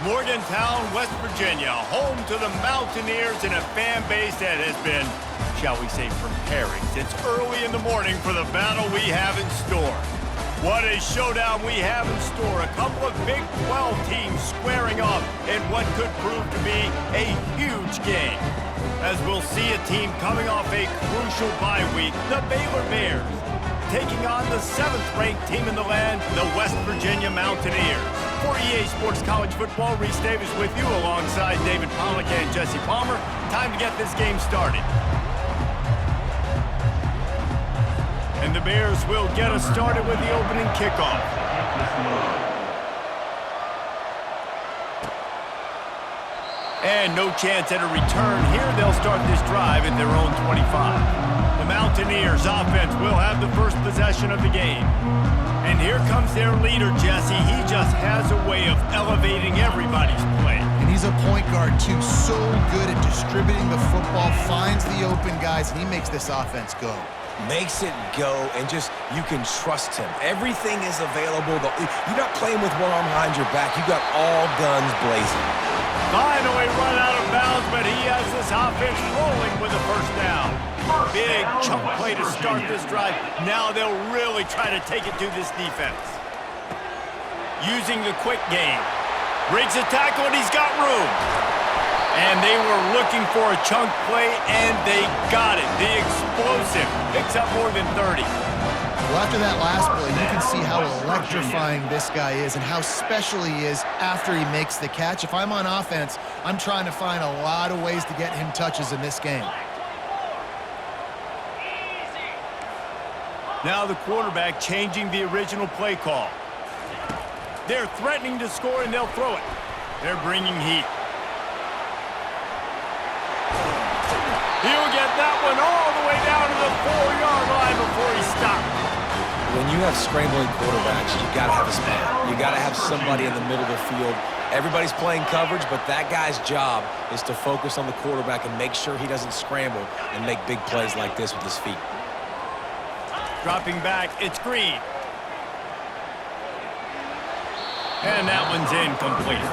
Morgantown, West Virginia, home to the Mountaineers and a fan base that has been, shall we say, preparing since early in the morning for the battle we have in store. What a showdown we have in store. A couple of Big 12 teams squaring off in what could prove to be a huge game. As we'll see a team coming off a crucial bye week, the Baylor Bears, taking on the 7th-ranked team in the land, the West Virginia Mountaineers. For EA Sports College Football, Reese Davis with you alongside David Pollack and Jesse Palmer. Time to get this game started. And the Bears will get us started with the opening kickoff. And no chance at a return here. They'll start this drive at their own 25. The Mountaineers offense will have the first possession of the game. And here comes their leader, Jesse. He just has a way of elevating everybody's play. And he's a point guard, too. So good at distributing the football, finds the open guys, and he makes this offense go. Makes it go, and just, you can trust him. Everything is available. You're not playing with one arm behind your back. You got all guns blazing. Finally run out of bounds, but he has this offense rolling with a first down. Big chunk play to start this drive. Now they'll really try to take it to this defense. Using the quick game. Breaks a tackle, and he's got room. And they were looking for a chunk play, and they got it. The explosive picks up more than 30. Well, after that last play, you can see how electrifying this guy is and how special he is after he makes the catch. If I'm on offense, I'm trying to find a lot of ways to get him touches in this game. Now the quarterback changing the original play call. They're threatening to score, and they'll throw it. They're bringing heat. He'll get that one all the way down to the 4-yard line before he stopped. When you have scrambling quarterbacks, you got to have a span. You got to have somebody in the middle of the field. Everybody's playing coverage, but that guy's job is to focus on the quarterback and make sure he doesn't scramble and make big plays like this with his feet. Dropping back, it's Green. And that one's incomplete.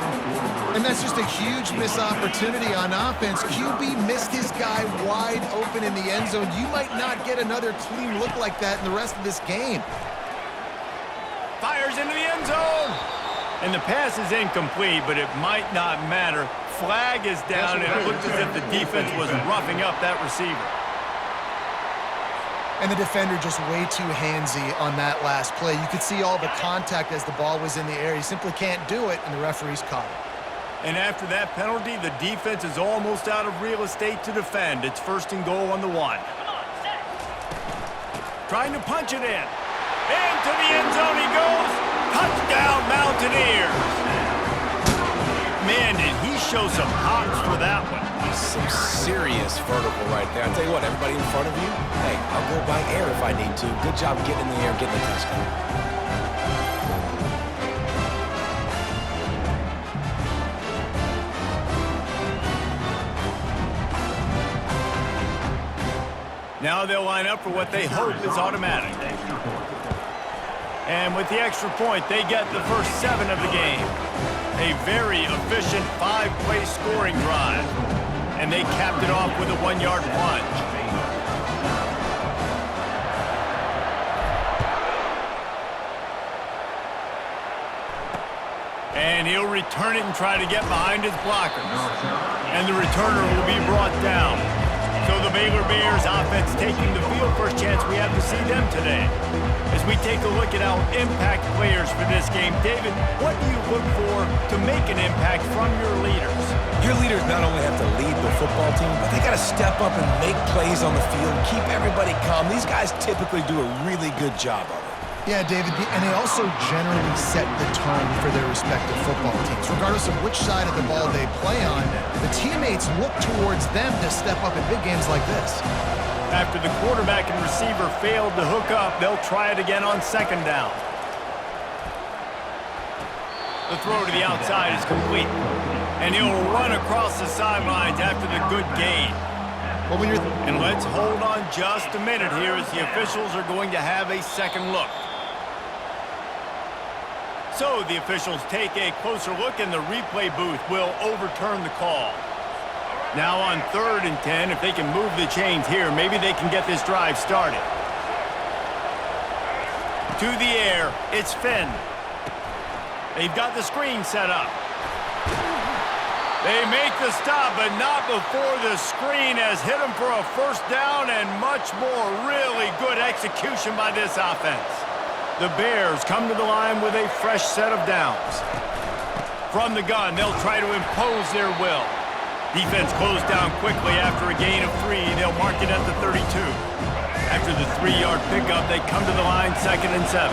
And that's just a huge missed opportunity on offense. QB missed his guy wide open in the end zone. You might not get another clean look like that in the rest of this game. Fires into the end zone. And the pass is incomplete, but it might not matter. Flag is down, and it looked as if the defense was roughing up that receiver. And the defender just way too handsy on that last play. You could see all the contact as the ball was in the air. He simply can't do it, and the referee's caught it. And after that penalty, the defense is almost out of real estate to defend. It's 1st and goal on the 1. Trying to punch it in. Into the end zone he goes. Touchdown, Mountaineers. Man, did he show some hops for that one. Some serious vertical right there. I'll tell you what, everybody in front of you, hey, I'll go by air if I need to. Good job getting in the air, getting the touchdown. Now they'll line up for what they hope is automatic. And with the extra point, they get the first 7 of the game. A very efficient 5-play scoring drive. And they capped it off with a 1-yard plunge. And he'll return it and try to get behind his blockers. And the returner will be brought down. So the Baylor Bears offense taking the field. First chance we have to see them today. As we take a look at our impact players for this game, David, what do you look for to make an impact from your leaders? Your leaders not only have to lead the football team, but they got to step up and make plays on the field, keep everybody calm. These guys typically do a really good job of it. Yeah, David, and they also generally set the tone for their respective football teams. Regardless of which side of the ball they play on, the teammates look towards them to step up in big games like this. After the quarterback and receiver failed to hook up, they'll try it again on 2nd down. The throw to the outside is complete. And he'll run across the sidelines after the good gain. And let's hold on just a minute here as the officials are going to have a second look. So the officials take a closer look, and the replay booth will overturn the call. Now on 3rd and 10, if they can move the chains here, maybe they can get this drive started. To the air, it's Finn. They've got the screen set up. They make the stop, but not before the screen has hit them for a first down, and much more. Really good execution by this offense. The Bears come to the line with a fresh set of downs. From the gun, they'll try to impose their will. Defense closed down quickly after a gain of 3. They'll mark it at the 32. After the 3-yard pickup, they come to the line 2nd and 7.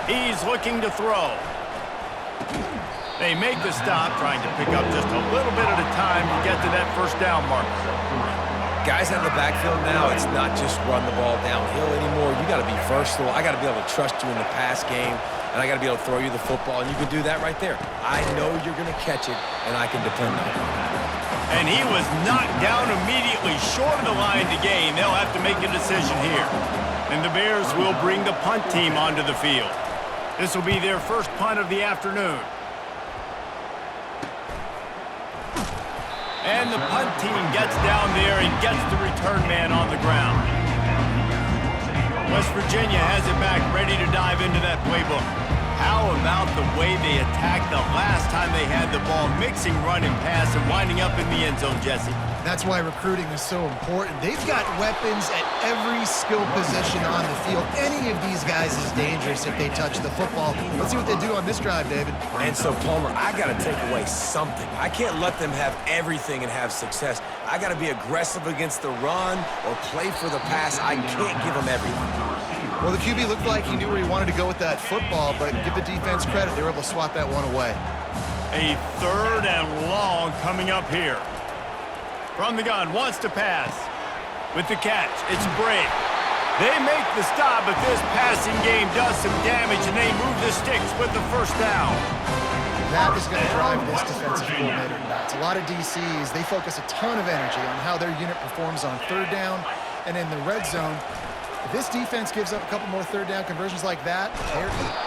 He's looking to throw. They make the stop, trying to pick up just a little bit at a time to get to that first down marker. Guys out in the backfield now, it's not just run the ball downhill anymore. You got to be versatile. I got to be able to trust you in the pass game, and I got to be able to throw you the football, and you can do that right there. I know you're going to catch it, and I can depend on it. And he was knocked down immediately short of the line to gain. They'll have to make a decision here. And the Bears will bring the punt team onto the field. This will be their first punt of the afternoon. And the punt team gets down there and gets the return man on the ground. West Virginia has it back, ready to dive into that playbook. How about the way they attacked the last time they had the ball, mixing run and pass and winding up in the end zone, Jesse? That's why recruiting is so important. They've got weapons at every skill position on the field. Any of these guys is dangerous if they touch the football. Let's see what they do on this drive, David. And so, Palmer, I got to take away something. I can't let them have everything and have success. I got to be aggressive against the run or play for the pass. I can't give them everything. Well, the QB looked like he knew where he wanted to go with that football, but give the defense credit. They were able to swat that one away. A 3rd and long coming up here. From the gun, wants to pass. With the catch, it's Bray. They make the stop, but this passing game does some damage, and they move the sticks with the first down. That is going to drive this defensive coordinator nuts. A lot of DCs, they focus a ton of energy on how their unit performs on 3rd down and in the red zone. If this defense gives up a couple more 3rd down conversions like that,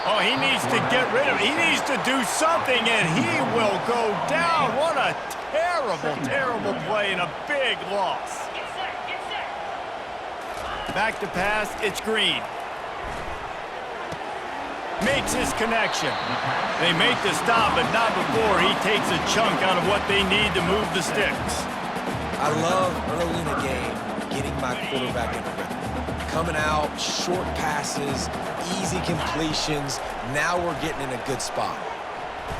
oh, he needs to get rid of it. He needs to do something, and he will go down. What a terrible, terrible play and a big loss. Back to pass, it's Green. Makes his connection. They make the stop, but not before he takes a chunk out of what they need to move the sticks. I love early in the game getting my quarterback in the rhythm. Coming out, short passes, easy completions. Now we're getting in a good spot.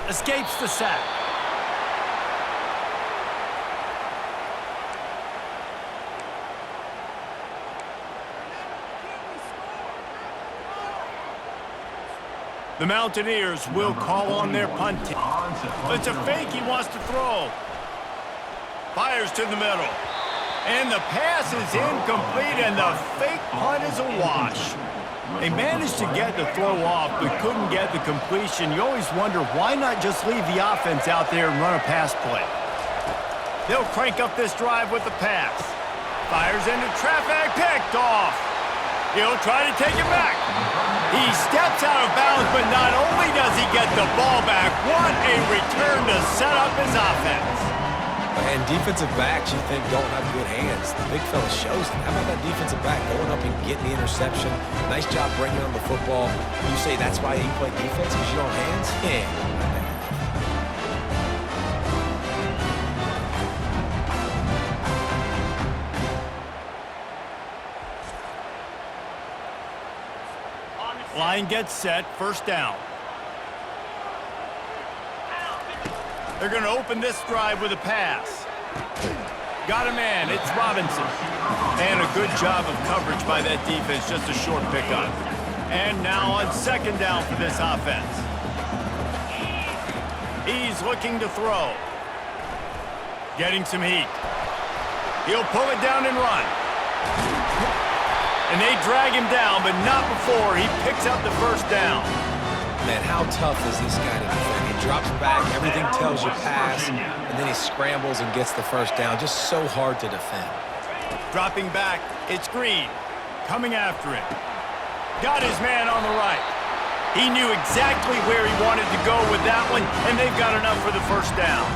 Escapes the sack. The Mountaineers will call on their punt team. It's a fake, he wants to throw. Fires to the middle. And the pass is incomplete, and the fake punt is a wash. They managed to get the throw off, but couldn't get the completion. You always wonder, why not just leave the offense out there and run a pass play? They'll crank up this drive with the pass. Fires into traffic, picked off. He'll try to take it back. He steps out of bounds, but not only does he get the ball back, what a return to set up his offense. And defensive backs, you think, don't have good hands. The big fella shows them. How about that defensive back going up and getting the interception? Nice job bringing on the football. You say that's why you play defense, because you don't have hands? Yeah. Line gets set, first down. They're going to open this drive with a pass. Got a man, it's Robinson. And a good job of coverage by that defense, just a short pickup. And now on 2nd down for this offense. He's looking to throw. Getting some heat. He'll pull it down and run. And they drag him down, but not before he picks up the first down. Man, how tough is this guy to defend? He drops back, everything tells you pass, and then he scrambles and gets the first down. Just so hard to defend. Dropping back, it's Green. Coming after him. Got his man on the right. He knew exactly where he wanted to go with that one, and they've got enough for the first down.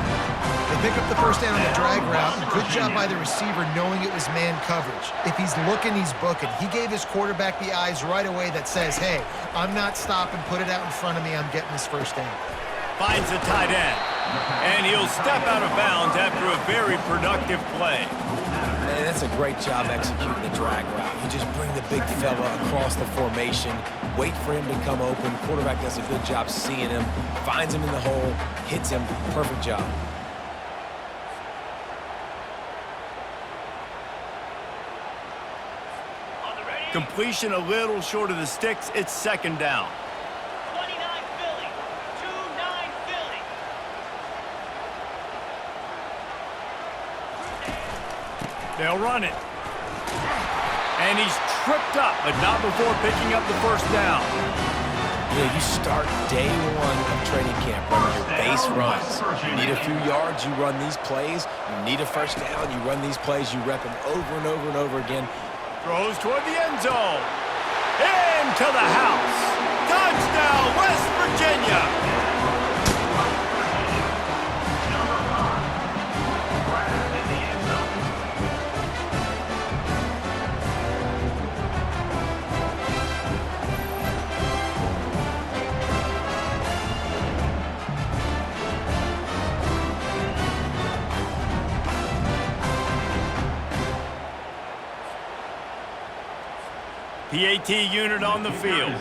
They pick up the first down on the drag route. Good job by the receiver knowing it was man coverage. If he's looking, he's booking. He gave his quarterback the eyes right away that says, hey, I'm not stopping, put it out in front of me, I'm getting this first down. Finds the tight end, and he'll step out of bounds after a very productive play. Man, that's a great job executing the drag route. You just bring the big fella across the formation, wait for him to come open. Quarterback does a good job seeing him, finds him in the hole, hits him. Perfect job. Completion a little short of the sticks. It's second down. 29 Philly. 2-9 Philly. They'll run it. And he's tripped up, but not before picking up the first down. Yeah, you start day one of training camp running your base runs. You need a few yards, you run these plays. You need a first down, you run these plays. You rep them over and over and over again. Throws toward the end zone. Into the house. Touchdown, West Virginia. PAT unit on the field.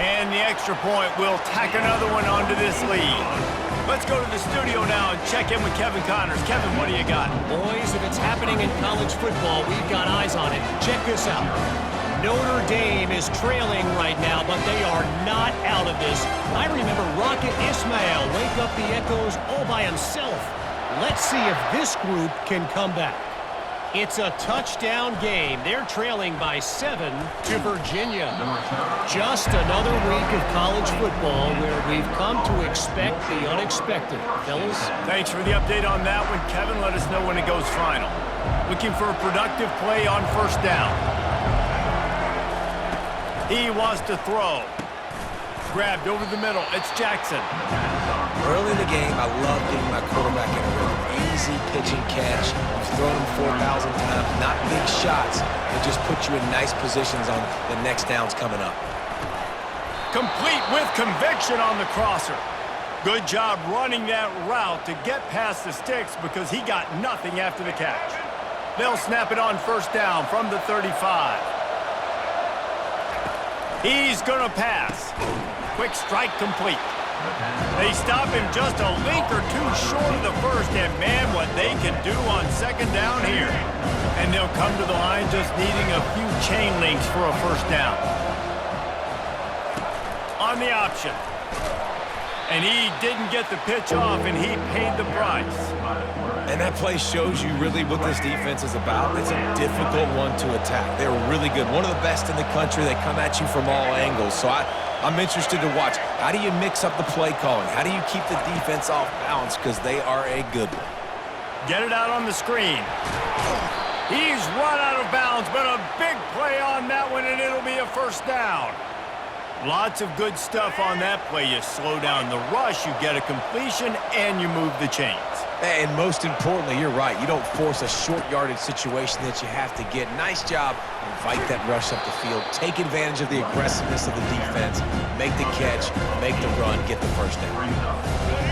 And the extra point will tack another one onto this lead. Let's go to the studio now and check in with Kevin Connors. Kevin, what do you got? Boys, if it's happening in college football, we've got eyes on it. Check this out. Notre Dame is trailing right now, but they are not out of this. I remember Rocket Ismail wake up the echoes all by himself. Let's see if this group can come back. It's a touchdown game. They're trailing by 7 to Virginia. Just another week of college football where we've come to expect the unexpected. Fellas? Thanks for the update on that one, Kevin. Let us know when it goes final. Looking for a productive play on first down. He wants to throw. Grabbed over the middle. It's Jackson. Early in the game, I love getting my quarterback in a rhythm. Easy pitch and catch. You've thrown him 4,000 times. Not big shots, but just put you in nice positions on the next downs coming up. Complete with conviction on the crosser. Good job running that route to get past the sticks because he got nothing after the catch. They'll snap it on first down from the 35. He's going to pass. Quick strike complete. They stop him just a link or two short of the first, and man, what they can do on second down here. And they'll come to the line just needing a few chain links for a first down. On the option. And he didn't get the pitch off, and he paid the price. And that play shows you really what this defense is about. It's a difficult one to attack. They're really good. One of the best in the country. They come at you from all angles. So I'm interested to watch. How do you mix up the play calling? How do you keep the defense off balance? Because they are a good one. Get it out on the screen. He's run out of bounds, but a big play on that one, and it'll be a first down. Lots of good stuff on that play. You slow down the rush, you get a completion, and you move the chains. And most importantly, you're right. You don't force a short yardage situation that you have to get. Nice job. Invite that rush up the field. Take advantage of the aggressiveness of the defense. Make the catch, make the run, get the first down.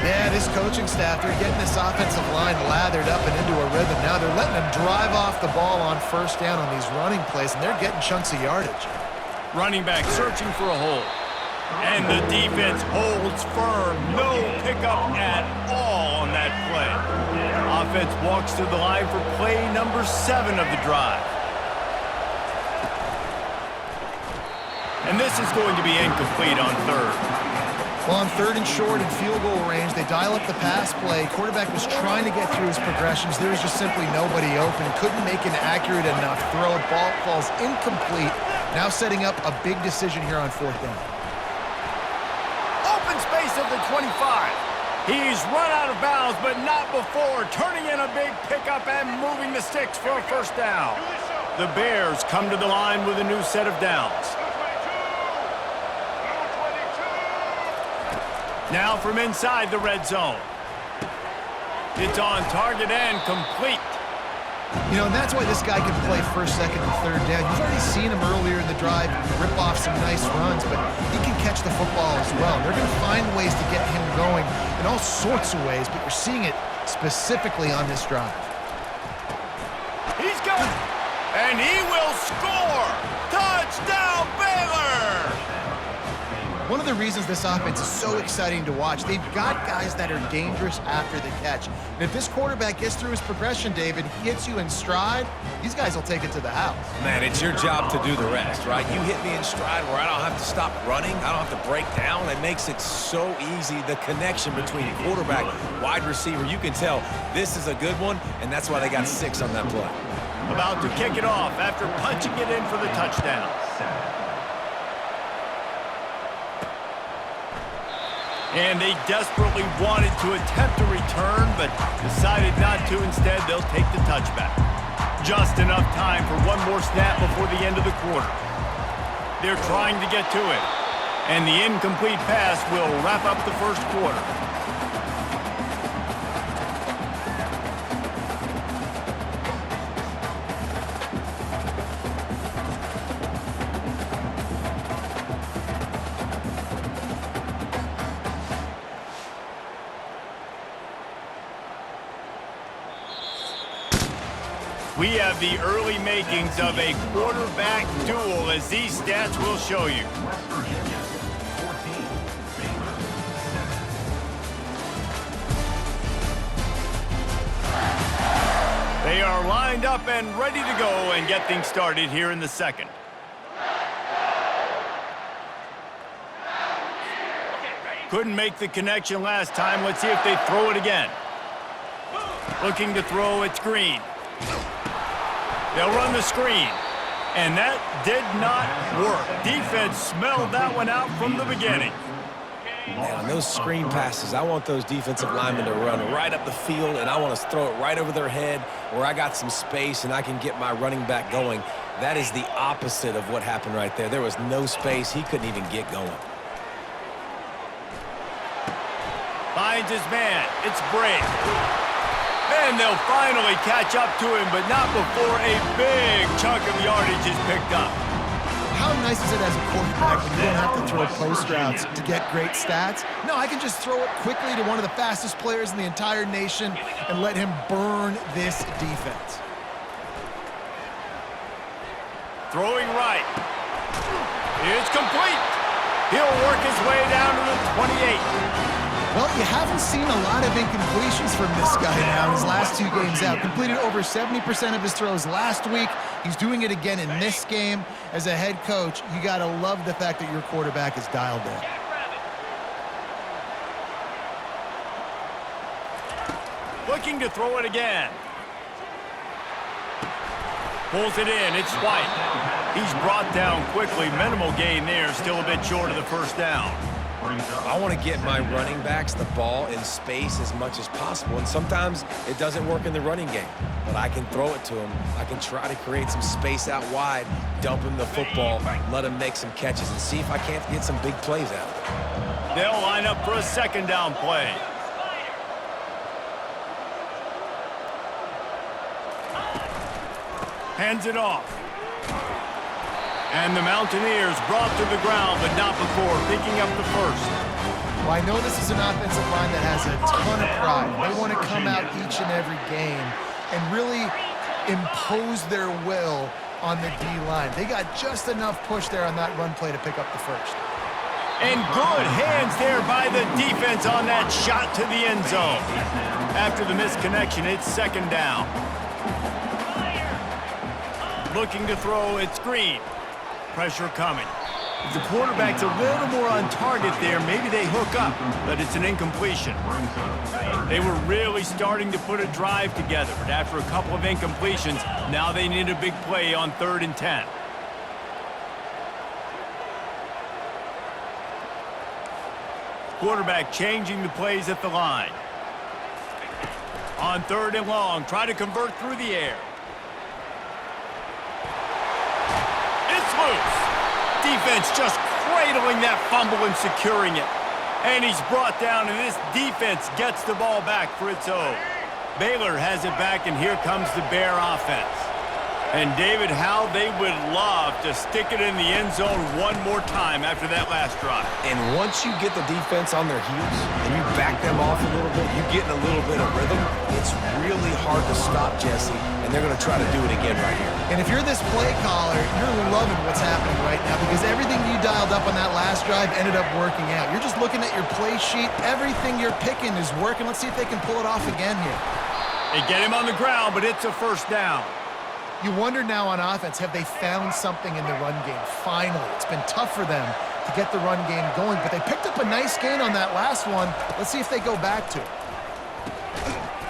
Yeah, this coaching staff, they're getting this offensive line lathered up and into a rhythm. Now they're letting them drive off the ball on first down on these running plays, and they're getting chunks of yardage. Running back searching for a hole. And the defense holds firm. No pickup at all on that play. Offense walks to the line for play number 7 of the drive. And this is going to be incomplete on third. Well, on third and short and field goal range, they dial up the pass play. Quarterback was trying to get through his progressions. There was just simply nobody open. Couldn't make an accurate enough throw. Ball falls incomplete. Now setting up a big decision here on fourth down. Open space at the 25. He's run out of bounds, but not before. Turning in a big pickup and moving the sticks for a first down. The Bears come to the line with a new set of downs. Now from inside the red zone. It's on target and complete. You know, and that's why this guy can play first, second, and third down. You've already seen him earlier in the drive rip off some nice runs, but he can catch the football as well. They're going to find ways to get him going in all sorts of ways, but you're seeing it specifically on this drive. He's got it, and he will score! Touchdown, Baylor! One of the reasons this offense is so exciting to watch, they've got guys that are dangerous after the catch. And if this quarterback gets through his progression, David, he hits you in stride, these guys will take it to the house. Man, it's your job to do the rest, right? You hit me in stride where I don't have to stop running. I don't have to break down. It makes it so easy. The connection between quarterback, wide receiver, you can tell this is a good one, and that's why they got 6 on that play. About to kick it off after punching it in for the touchdown. And they desperately wanted to attempt a return, but decided not to. Instead, they'll take the touchback. Just enough time for one more snap before the end of the quarter. They're trying to get to it. And the incomplete pass will wrap up the first quarter. We have the early makings of a quarterback duel, as these stats will show you. They are lined up and ready to go and get things started here in the second. Couldn't make the connection last time. Let's see if they throw it again. Looking to throw, it's Green. They'll run the screen, and that did not work. Defense smelled that one out from the beginning. Man, on those screen passes, I want those defensive linemen to run right up the field, and I want to throw it right over their head where I got some space and I can get my running back going. That is the opposite of what happened right there. There was no space. He couldn't even get going. Finds his man. It's Bray. And they'll finally catch up to him, but not before a big chunk of yardage is picked up. How nice is it as a quarterback when you don't have to throw post routes to get great stats? No, I can just throw it quickly to one of the fastest players in the entire nation and let him burn this defense. Throwing right. It's complete. He'll work his way down to the 28. Well, you haven't seen a lot of incompletions from this guy now in his last 2 games out. Completed over 70% of his throws last week. He's doing it again in this game. As a head coach, you got to love the fact that your quarterback is dialed in. Looking to throw it again. Pulls it in. It's White. He's brought down quickly. Minimal gain there. Still a bit short of the first down. I want to get my running backs the ball in space as much as possible, and sometimes it doesn't work in the running game, but I can throw it to them. I can try to create some space out wide, dump him the football, let him make some catches, and see if I can't get some big plays out of it. They'll line up for a second down play. Hands it off. And the Mountaineers brought to the ground, but not before picking up the first. Well, I know this is an offensive line that has a ton of pride. They want to come out each and every game and really impose their will on the D-line. They got just enough push there on that run play to pick up the first. And good hands there by the defense on that shot to the end zone. After the missed connection, it's second down. Looking to throw, it's Green. Pressure coming. If the quarterback's a little more on target there, maybe they hook up, but it's an incompletion. They were really starting to put a drive together, but after a couple of incompletions, now they need a big play on 3rd and 10. Quarterback changing the plays at the line. On 3rd and long, try to convert through the air. defense just cradling that fumble and securing it. And he's brought down, and this defense gets the ball back for its own. Baylor has it back, and here comes the Bear offense. And, David, how they would love to stick it in the end zone one more time after that last drive. And once you get the defense on their heels and you back them off a little bit, you get in a little bit of rhythm, it's really hard to stop, Jesse, and they're going to try to do it again right here. And if you're this play caller, you're loving what's happening right now because everything you dialed up on that last drive ended up working out. You're just looking at your play sheet. Everything you're picking is working. Let's see if they can pull it off again here. They get him on the ground, but it's a first down. You wonder now on offense, have they found something in the run game? Finally, it's been tough for them to get the run game going, but they picked up a nice gain on that last one. Let's see if they go back to it.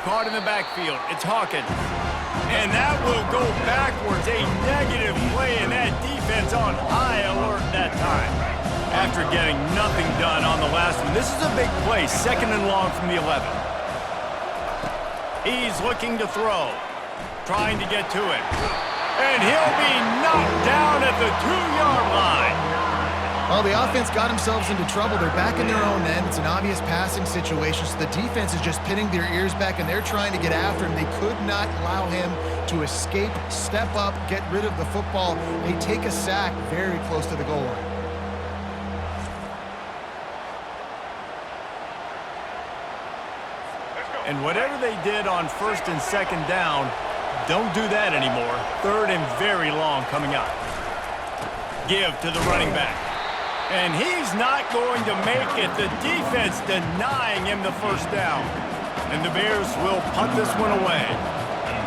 Caught in the backfield. It's Hawkins. And that will go backwards. A negative play, and that defense on high alert that time. After getting nothing done on the last one, this is a big play. 2nd and long from the 11. He's looking to throw. Trying to get to it. And he'll be knocked down at the 2-yard line. Well, the offense got themselves into trouble. They're back in their own end. It's an obvious passing situation, so the defense is just pinning their ears back, and they're trying to get after him. They could not allow him to escape, step up, get rid of the football. They take a sack very close to the goal line. And whatever they did on 1st and 2nd down, don't do that anymore. 3rd and very long coming up. Give to the running back. And he's not going to make it. The defense denying him the first down. And the Bears will punt this one away.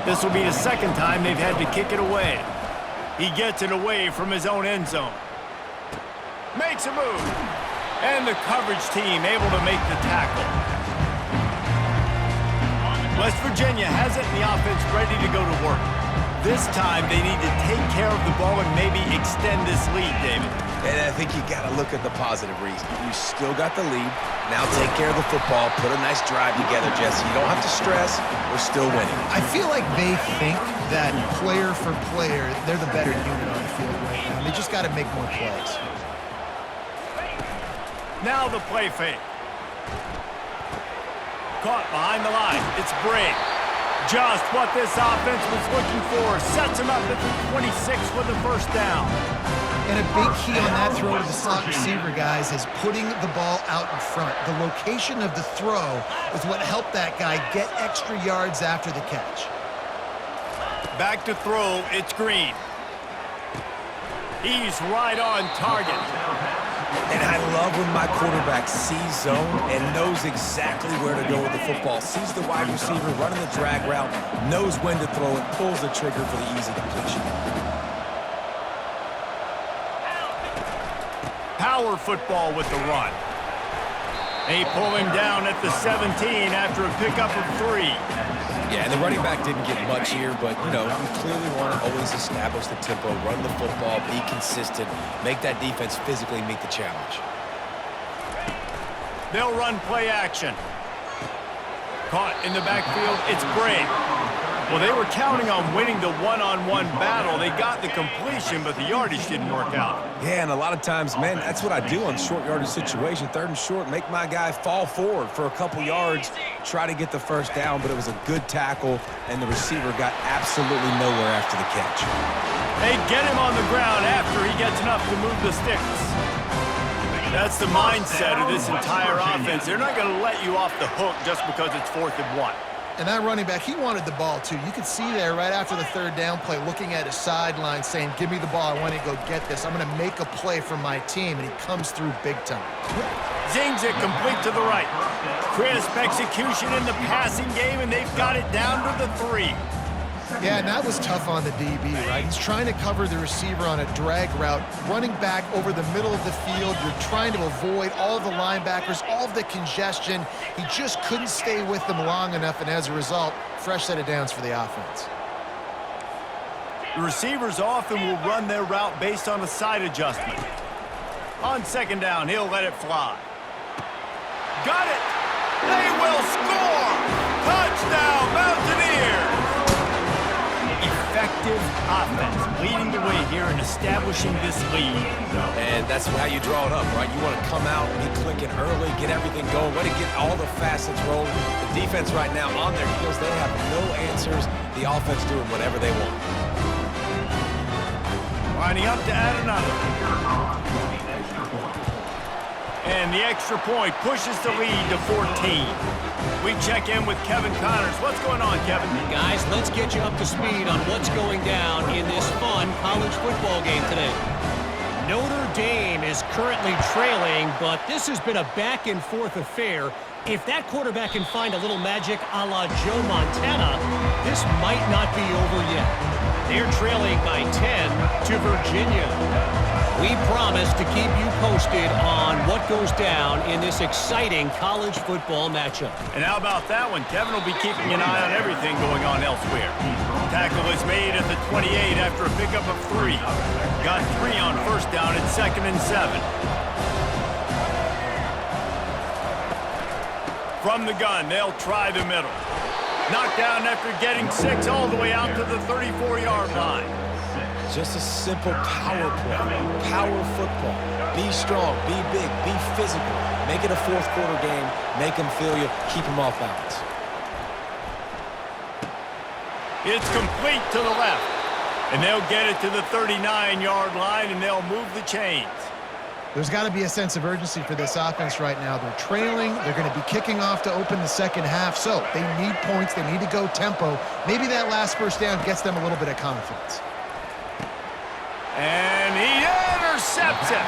This will be the 2nd time they've had to kick it away. He gets it away from his own end zone. Makes a move. And the coverage team able to make the tackle. West Virginia has it, and the offense ready to go to work. This time, they need to take care of the ball and maybe extend this lead, David. And I think you got to look at the positive reason. You still got the lead. Now take care of the football. Put a nice drive together, Jesse. You don't have to stress. We're still winning. I feel like they think that player for player, they're the better unit on the field right now. They just got to make more plays. Now the play fake. Caught behind the line. It's Brady. Just what this offense was looking for. Sets him up at the 26 for the first down. And a big key on that throw to the slot receiver, guys, is putting the ball out in front. The location of the throw is what helped that guy get extra yards after the catch. Back to throw. It's Green. He's right on target. And I love when my quarterback sees zone and knows exactly where to go with the football. Sees the wide receiver running the drag route, knows when to throw it, pulls the trigger for the easy completion. Power football with the run. They pull him down at the 17 after a pickup of 3. Yeah, and the running back didn't get much here, but, you know, you clearly want to always establish the tempo, run the football, be consistent, make that defense physically meet the challenge. They'll run play action. Caught in the backfield, it's Brady. Well, they were counting on winning the one-on-one battle. They got the completion, but the yardage didn't work out. Yeah, and a lot of times, man, that's what I do on short yardage situation. 3rd and short, make my guy fall forward for a couple yards, try to get the first down, but it was a good tackle, and the receiver got absolutely nowhere after the catch. They get him on the ground after he gets enough to move the sticks. That's the mindset of this entire offense. They're not going to let you off the hook just because it's 4th and 1. And that running back, he wanted the ball too. You could see there right after the 3rd down play, looking at his sideline saying, give me the ball, I want to go get this. I'm going to make a play for my team, and he comes through big time. Zings it complete to the right. Crisp execution in the passing game, and they've got it down to the 3. Yeah, and that was tough on the DB, right? He's trying to cover the receiver on a drag route, running back over the middle of the field. You're trying to avoid all the linebackers, all of the congestion. He just couldn't stay with them long enough, and as a result, fresh set of downs for the offense. The receivers often will run their route based on a side adjustment. On 2nd down, he'll let it fly. Got it! They will score! Touchdown, Mountaineers! Effective offense leading the way here and establishing this lead. And that's how you draw it up, right? You want to come out, be clicking early, get everything going, want to get all the facets rolling. The defense right now on their heels, they have no answers. The offense doing whatever they want. Lining up to add another. And the extra point pushes the lead to 14. We check in with Kevin Connors. What's going on, Kevin? Guys, let's get you up to speed on what's going down in this fun college football game today. Notre Dame is currently trailing, but this has been a back-and-forth affair. If that quarterback can find a little magic a la Joe Montana, this might not be over yet. They're trailing by 10 to Virginia. We promise to keep you posted on what goes down in this exciting college football matchup. And how about that one? Kevin will be keeping an eye on everything going on elsewhere. Tackle is made at the 28 after a pickup of 3. Got 3 on first down at 2nd and 7. From the gun, they'll try the middle. Knocked down after getting 6 all the way out to the 34-yard line. Just a simple power play, power football. Be strong, be big, be physical. Make it a fourth quarter game. Make them feel you. Keep them off balance. It's complete to the left. And they'll get it to the 39-yard line, and they'll move the chains. There's got to be a sense of urgency for this offense right now. They're trailing. They're going to be kicking off to open the second half. So they need points. They need to go tempo. Maybe that last first down gets them a little bit of confidence. And he intercepts it.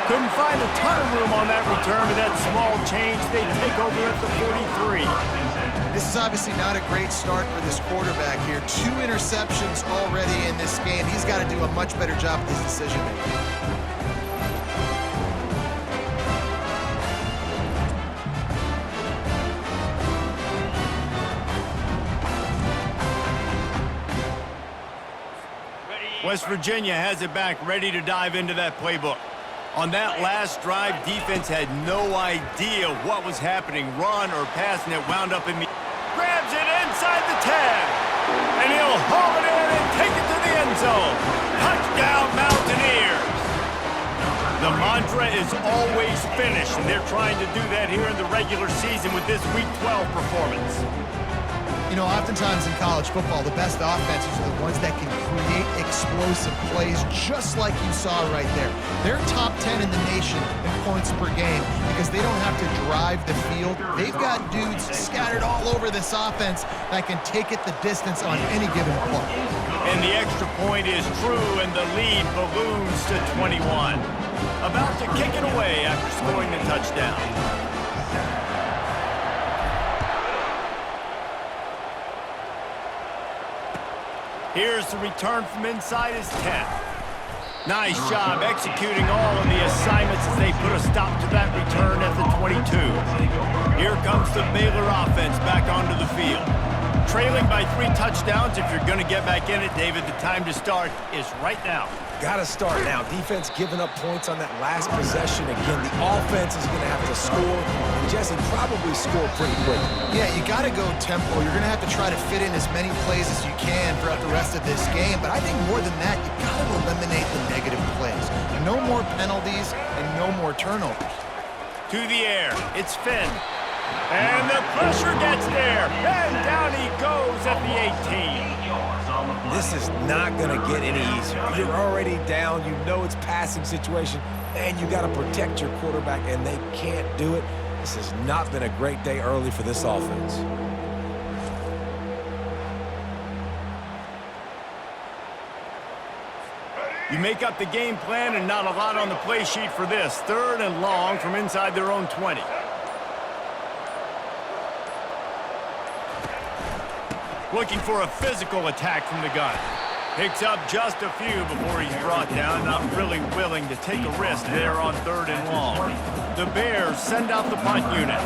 Couldn't find a ton of room on that return with that small change. They take over at the 43. This is obviously not a great start for this quarterback here. 2 interceptions already in this game. He's got to do a much better job with his decision-making. West Virginia has it back, ready to dive into that playbook. On that last drive, defense had no idea what was happening. Run or pass, and it wound up in the... Grabs it inside the 10. And he'll haul it in and take it to the end zone. Touchdown, Mountaineers. The mantra is always finish, and they're trying to do that here in the regular season with this Week 12 performance. You know, oftentimes in college football, the best offenses are the ones that can create explosive plays, just like you saw right there. They're top 10 in the nation in points per game because they don't have to drive the field. They've got dudes scattered all over this offense that can take it the distance on any given play. And the extra point is true, and the lead balloons to 21. About to kick it away after scoring the touchdown. Here's the return from inside his 10. Nice job executing all of the assignments as they put a stop to that return at the 22. Here comes the Baylor offense back onto the field. Trailing by 3 touchdowns. If you're going to get back in it, David, the time to start is right now. Got to start now. Defense giving up points on that last possession. Again, the offense is going to have to score. And Jesse, probably score pretty quick. Yeah, you got to go tempo. You're going to have to try to fit in as many plays as you can throughout the rest of this game. But I think more than that, you got to eliminate the negative plays. No more penalties and no more turnovers. To the air. It's Finn. And the pressure gets there. And down he goes at the 18. This is not going to get any easier. You're already down. You know it's passing situation. And you got to protect your quarterback, and they can't do it. This has not been a great day early for this offense. You make up the game plan and not a lot on the play sheet for this. 3rd and long from inside their own 20. Looking for a physical attack from the gun. Picks up just a few before he's brought down. Not really willing to take a risk there on 3rd and long. The Bears send out the punt unit.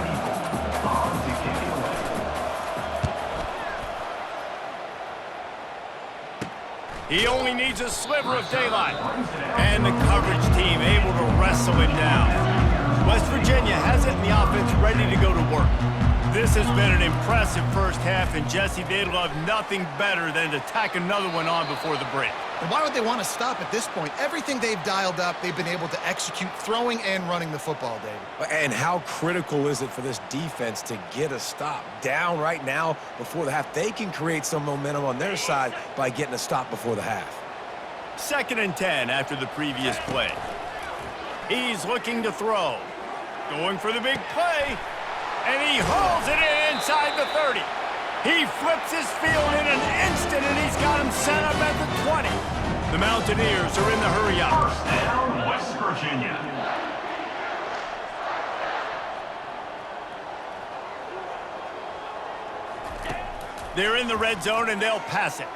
He only needs a sliver of daylight. And the coverage team able to wrestle him down. West Virginia has it in the offense ready to go to work. This has been an impressive first half, and Jesse, they'd love nothing better than to tack another one on before the break. And why would they want to stop at this point? Everything they've dialed up, they've been able to execute throwing and running the football, David. And how critical is it for this defense to get a stop? Down right now before the half. They can create some momentum on their side by getting a stop before the half. 2nd and 10 after the previous play. He's looking to throw. Going for the big play. And he hauls it in inside the 30. He flips his field in an instant, and he's got him set up at the 20. The Mountaineers are in the hurry-up. First down, West Virginia. They're in the red zone, and they'll pass it.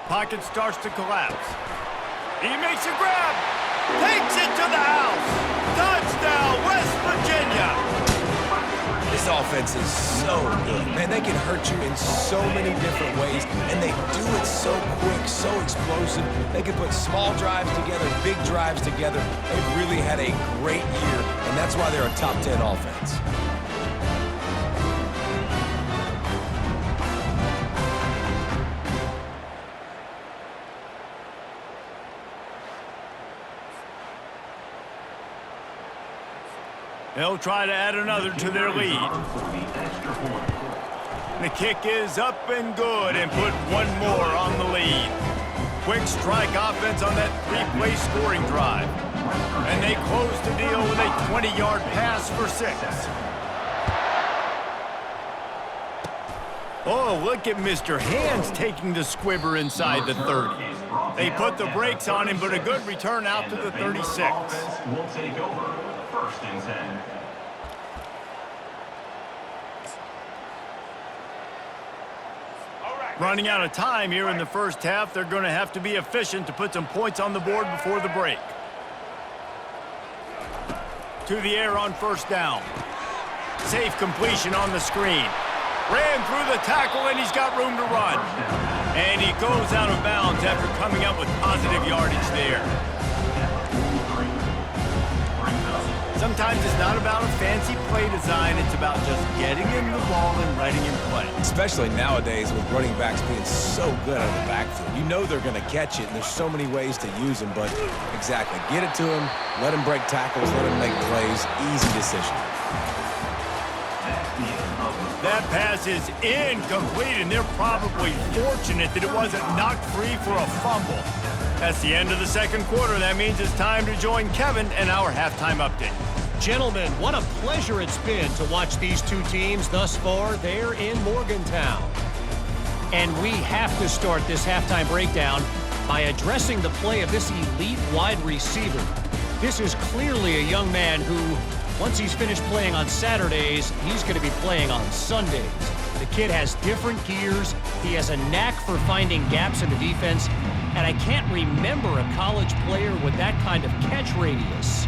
Pocket starts to collapse. He makes a grab. Takes it to the house. Touchdown, West Virginia. This offense is so good. Man, they can hurt you in so many different ways, and they do it so quick, so explosive. They can put small drives together, big drives together. They've really had a great year, and that's why they're a top 10 offense. They'll try to add another to their lead. The kick is up and good, and put one more on the lead. Quick strike offense on that 3-play scoring drive. And they close the deal with a 20-yard pass for 6. Oh, look at Mr. Hands taking the squibber inside the 30. They put the brakes on him, but a good return out to the 36. Will take over. 1st and 10. Running out of time here in the first half, they're going to have to be efficient to put some points on the board before the break. To the air on 1st down. Safe completion on the screen. Ran through the tackle, and he's got room to run. And he goes out of bounds after coming up with positive yardage there. Sometimes it's not about a fancy play design. It's about just getting in the ball and letting him play. Especially nowadays with running backs being so good out of the backfield. You know they're going to catch it, and there's so many ways to use them. But exactly, get it to him, let him break tackles, let him make plays. Easy decision. That pass is incomplete, and they're probably fortunate that it wasn't knocked free for a fumble. That's the end of the 2nd quarter. That means it's time to join Kevin and our halftime update. Gentlemen, what a pleasure it's been to watch these two teams thus far there in Morgantown. And we have to start this halftime breakdown by addressing the play of this elite wide receiver. This is clearly a young man who, once he's finished playing on Saturdays, he's going to be playing on Sundays. The kid has different gears. He has a knack for finding gaps in the defense. And I can't remember a college player with that kind of catch radius.